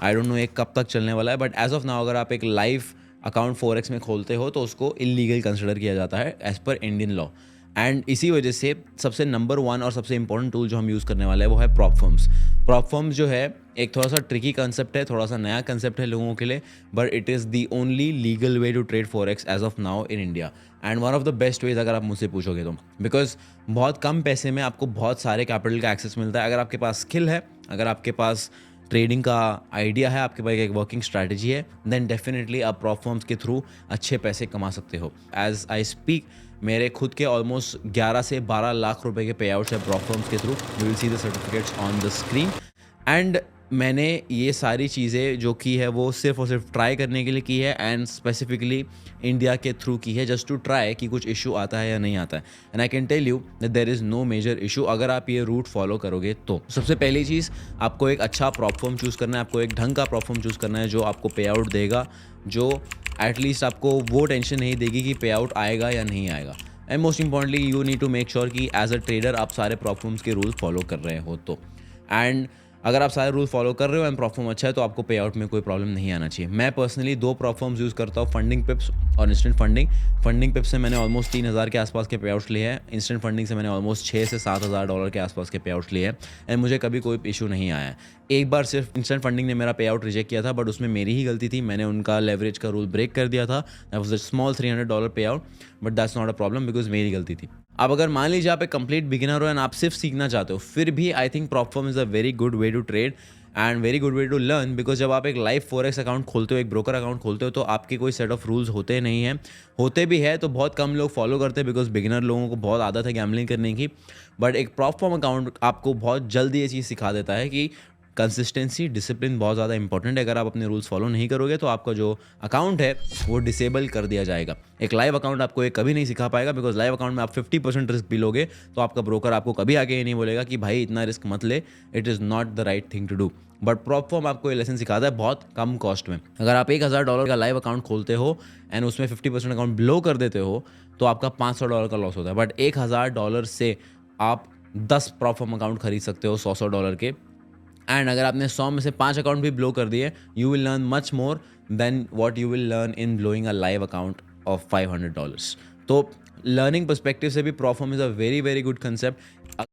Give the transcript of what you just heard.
I don't know ये कब तक चलने वाला है, बट एज ऑफ नाउ अगर आप एक लाइव अकाउंट फॉरेक्स में खोलते हो तो उसको इलीगल कंसिडर किया जाता है as per Indian law. And इसी वजह से सबसे नंबर वन और सबसे इंपॉर्टेंट टूल जो हम यूज़ करने वाले हैं वो है प्रॉप फर्म्स। प्रॉप फर्म्स जो है एक थोड़ा सा ट्रिकी कंसेप्ट है, थोड़ा सा नया कंसेप्ट है लोगों के लिए, but it is the only legal way to trade forex as of now in India, and one of the best ways अगर आप मुझसे पूछोगे तो, बिकॉज बहुत कम पैसे में आपको बहुत सारे कैपिटल का एक्सेस मिलता है। अगर आपके पास स्किल है, अगर आपके पास ट्रेडिंग का आइडिया है, आपके पास एक वर्किंग स्ट्रैटेजी है, देन डेफिनेटली आप प्रॉप फर्म्स के थ्रू अच्छे पैसे कमा सकते हो। एज आई स्पीक मेरे खुद के ऑलमोस्ट 11 से 12 लाख रुपए के पे आउट्स है प्रॉप फर्म्स के through. You will see the certificates on the screen. And मैंने ये सारी चीज़ें जो की है वो सिर्फ और सिर्फ ट्राई करने के लिए की है, एंड स्पेसिफिकली इंडिया के थ्रू की है, जस्ट टू ट्राई कि कुछ इशू आता है या नहीं आता है। And I can tell you that there is no major issue अगर आप ये रूट फॉलो करोगे तो। सबसे पहली चीज़, आपको एक अच्छा प्रॉप फर्म चूज़ करना है, आपको एक ढंग का प्रॉप फर्म चूज़ करना है जो आपको पे आउट देगा, जो एटलीस्ट आपको वो टेंशन नहीं देगी कि पे आउट आएगा या नहीं आएगा। And most importantly you need to make sure कि एज अ ट्रेडर आप सारे प्रॉप फर्म्स के रूल फॉलो कर रहे हो तो। एंड अगर आप सारे रूल फॉलो कर रहे हो एंड प्रॉप फर्म अच्छा है तो आपको पे आउट में कोई प्रॉब्लम नहीं आना चाहिए। मैं पर्सनली 2 प्रॉप फर्म्स यूज़ करता हूँ, फंडिंग पिप्स और इंस्टेंट फंडिंग। फंडिंग पिप्स से मैंने ऑलमोस्ट 3,000 के आसपास के पे आउट्स लिए हैं, इंस्टेंट फंडिंग से मैंने ऑलमोस्ट 6 से 7,000 डॉलर के आसपास के पे आउट्स लिए हैं, एंड मुझे कभी कोई इशू नहीं आया है। एक बार सिर्फ इंस्टेंट फंडिंग ने मेरा पे आउट रिजेक्ट किया था, बट उसमें मेरी ही गलती थी, मैंने उनका लेवरेज का रूल ब्रेक कर दिया था। दैट वाज अ स्मॉल $300 पे out, but that's not a problem because मेरी गलती थी। अब अगर मान लीजिए आप एक कंप्लीट बिगिनर हो एंड आप सिर्फ सीखना चाहते हो, फिर भी I think prop firm is a very good way to trade and very good way to learn, because जब आप एक लाइव फॉरेक्स अकाउंट खोलते हो, एक ब्रोकर अकाउंट खोलते हो, तो आपके कोई सेट ऑफ रूल्स होते नहीं हैं। होते भी है तो बहुत कम लोग फॉलो करते हैं, बिकॉज बिगिनर लोगों को बहुत आदत है गैम्बलिंग करने की। बट एक प्रॉप फर्म अकाउंट आपको बहुत जल्दी ये चीज़ सिखा देता है कि कंसिस्टेंसी, डिसिप्लिन बहुत ज़्यादा इंपॉर्टेंट है। अगर आप अपने रूल्स फॉलो नहीं करोगे तो आपका जो अकाउंट है वो डिसेबल कर दिया जाएगा। एक लाइव अकाउंट आपको ये कभी नहीं सिखा पाएगा, बिकॉज लाइव अकाउंट में आप 50% रिस्क भी लोगे तो आपका ब्रोकर आपको कभी आगे ये नहीं बोलेगा कि भाई इतना रिस्क मत ले, it is not the right thing to do. But prop firm आपको ये लेसन सिखाता है बहुत कम कॉस्ट में। अगर आप $1,000 का लाइव अकाउंट खोलते हो एंड उसमें 50% अकाउंट ब्लो कर देते हो तो आपका $500 का लॉस होता है, बट $1,000 से आप 10 प्रॉप फर्म अकाउंट खरीद सकते हो $100 के। एंड अगर आपने 100 में से 5 अकाउंट भी ब्लो कर दिए, you will learn much more than what you will learn in blowing a live account of $500। तो लर्निंग पर्सपेक्टिव से भी prop firm is a very very good concept.